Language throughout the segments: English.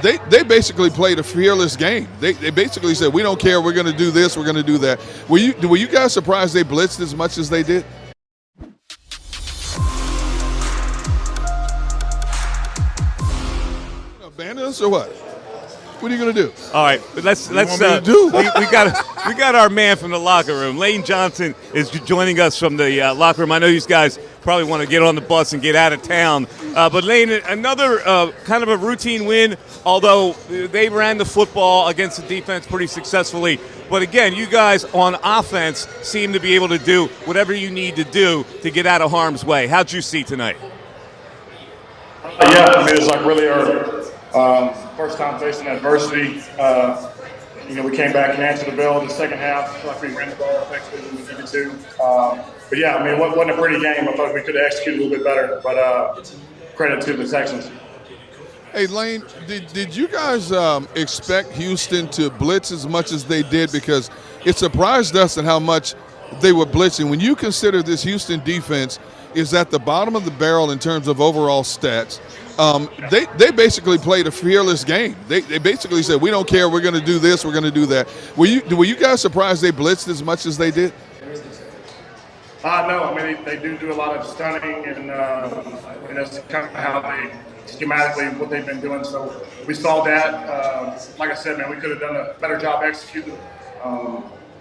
They basically played a fearless game. They basically said, we don't care, we're going to do this, we're going to do that. Were you guys surprised they blitzed as much as they did? Abandon us or what? What are you going to do? All right, let's we got our man from the locker room. Lane Johnson is joining us from the locker room. I know these guys probably want to get on the bus and get out of town. But Lane, another kind of a routine win, although they ran the football against the defense pretty successfully. But again, you guys on offense seem to be able to do whatever you need to do to get out of harm's way. How'd you see tonight? Yeah, I mean, it's like really our first time facing adversity. We came back and answered the bell in the second half. I feel like we ran the ball effectively when we needed to. But yeah, I mean, it wasn't a pretty game. I thought we could have executed a little bit better. But credit to the Texans. Hey, Lane, did you guys expect Houston to blitz as much as they did? Because it surprised us at how much they were blitzing. When you consider this Houston defense is at the bottom of the barrel in terms of overall stats, they basically played a fearless game. They basically said, we don't care, we're going to do this, we're going to do that. Were you guys surprised they blitzed as much as they did? No, I mean, they do a lot of stunning, and that's kind of how they schematically what they've been doing. So we saw that. Like I said, man, we could have done a better job executing.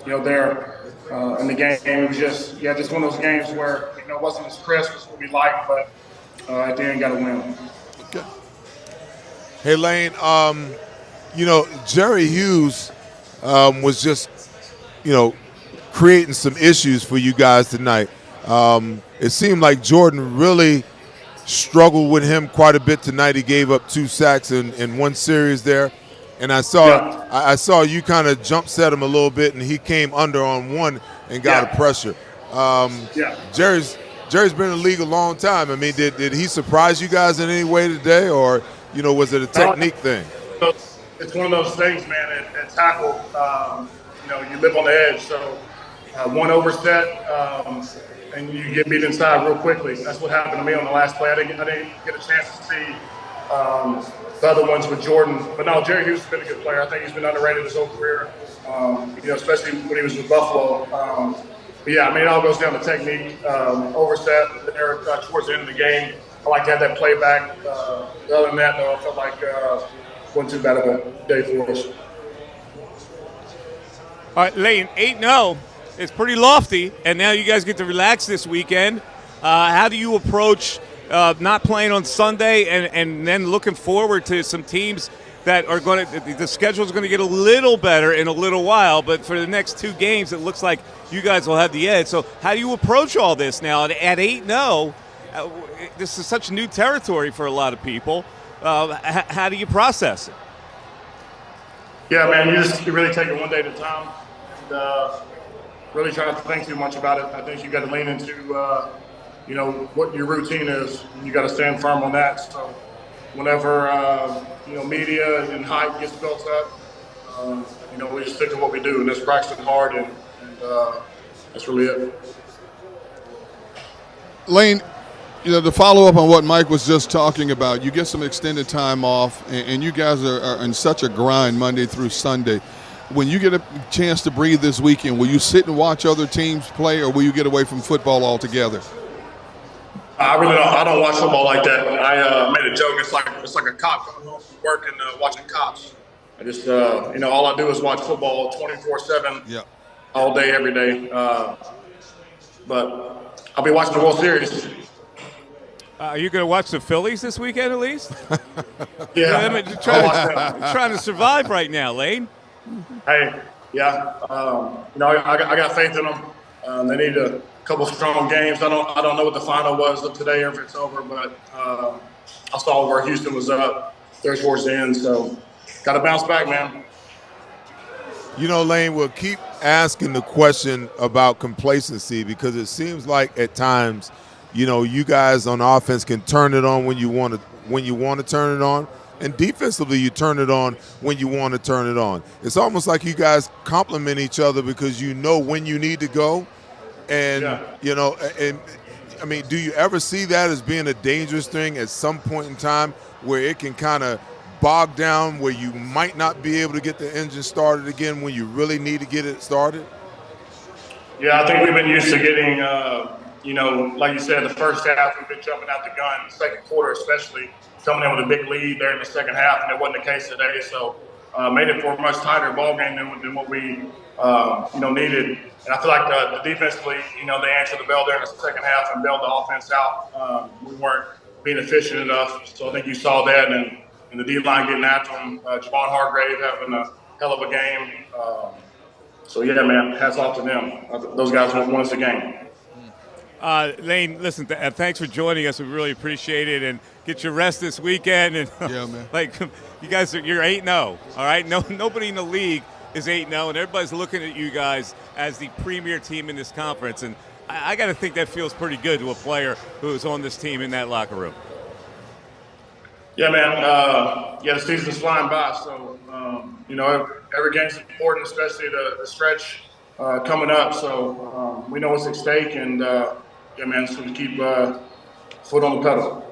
There in the game, it was just one of those games where it wasn't as crisp as what we liked, but at the end, got to win. Okay. Hey, Lane. Jerry Hughes was just, creating some issues for you guys tonight. It seemed like Jordan really struggled with him quite a bit tonight. He gave up 2 sacks in one series there. And I saw you kind of jump set him a little bit, and he came under on one and got a pressure. Jerry's been in the league a long time. I mean, did he surprise you guys in any way today, or was it a technique thing? It's one of those things, man. At tackle, you live on the edge. So one overset, and you get beat inside real quickly. That's what happened to me on the last play. I didn't get a chance to see the other ones with Jordan. But no, Jerry Hughes has been a good player. I think he's been underrated his whole career, especially when he was with Buffalo. But yeah, I mean, it all goes down to technique. Overset there towards the end of the game. I like to have that play back. Other than that, though, I felt like wasn't too bad of a day for us. All right, Lane, 8-0 is pretty lofty, and now you guys get to relax this weekend. How do you approach not playing on Sunday and then looking forward to some teams that are going to – the schedule is going to get a little better in a little while, but for the next 2 games it looks like you guys will have the edge. So how do you approach all this now? At 8-0, this is such new territory for a lot of people. How do you process it? Yeah, man, you really take it one day at a time. And, really try not to think too much about it. I think you got to lean into, what your routine is. And you got to stand firm on that. So whenever, media and hype gets built up, we just stick to what we do, and that's practicing hard, and that's really it. Lane, to follow up on what Mike was just talking about, you get some extended time off, and you guys are in such a grind Monday through Sunday. When you get a chance to breathe this weekend, will you sit and watch other teams play, or will you get away from football altogether? I really don't. I don't watch football like that. I made a joke. It's like a cop coming home from work and watching cops. I just, all I do is watch football 24/7, all day, every day. But I'll be watching the World Series. Are you going to watch the Phillies this weekend at least? Yeah. You're trying to survive right now, Lane. Hey, yeah. I got faith in them. They need a couple strong games. I don't know what the final was today or if it's over, but I saw where Houston was up there towards the end. So got to bounce back, man. Lane, we'll keep asking the question about complacency, because it seems like at times, you guys on offense can turn it on when you want to turn it on, and defensively you turn it on when you want to turn it on. It's almost like you guys complement each other, because when you need to go, and and I mean, do you ever see that as being a dangerous thing at some point in time, where it can kind of bogged down where you might not be able to get the engine started again when you really need to get it started? Yeah, I think we've been used to getting, like you said, the first half we've been jumping out the gun, the second quarter especially, coming in with a big lead there in the second half, and it wasn't the case today. So made it for a much tighter ball game than what we, needed. And I feel like defensively, they answered the bell there in the second half and bailed the offense out. We weren't being efficient enough, so I think you saw that, and the D-line getting after them. Javon Hargrave having a hell of a game. So, yeah, man, hats off to them. Those guys won us the game. Lane, listen, thanks for joining us. We really appreciate it. And get your rest this weekend. And yeah, man. You guys, you're 8-0, all right? Nobody in the league is 8-0, and everybody's looking at you guys as the premier team in this conference. And I got to think that feels pretty good to a player who is on this team in that locker room. Yeah, man. The season's flying by. So, every game's important, especially the stretch coming up. So, we know what's at stake. And, so we keep foot on the pedal.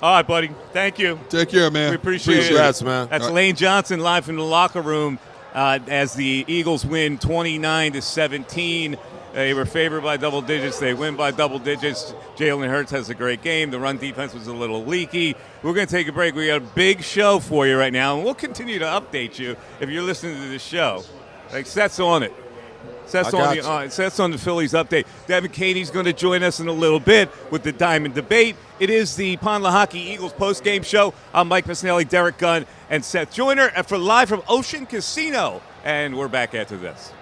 All right, buddy. Thank you. Take care, man. We appreciate it. Congrats, man. That's Lane Johnson live from the locker room as the Eagles win 29-17. They were favored by double digits. They win by double digits. Jalen Hurts has a great game. The run defense was a little leaky. We're going to take a break. We got a big show for you right now, and we'll continue to update you if you're listening to the show. Like Seth's on it. Seth's on the Phillies update. Devin Caney's going to join us in a little bit with the Diamond Debate. It is the Pond Lehocky Eagles postgame show. I'm Mike Missinelli, Derek Gunn, and Seth Joyner for live from Ocean Casino. And we're back after this.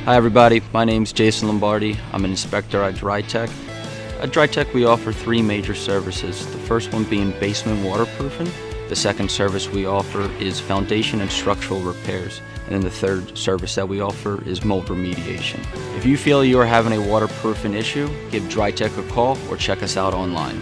Hi everybody, my name's Jason Lombardi. I'm an inspector at DryTech. At DryTech we offer 3 major services, the first one being basement waterproofing, the second service we offer is foundation and structural repairs, and then the third service that we offer is mold remediation. If you feel you are having a waterproofing issue, give DryTech a call or check us out online.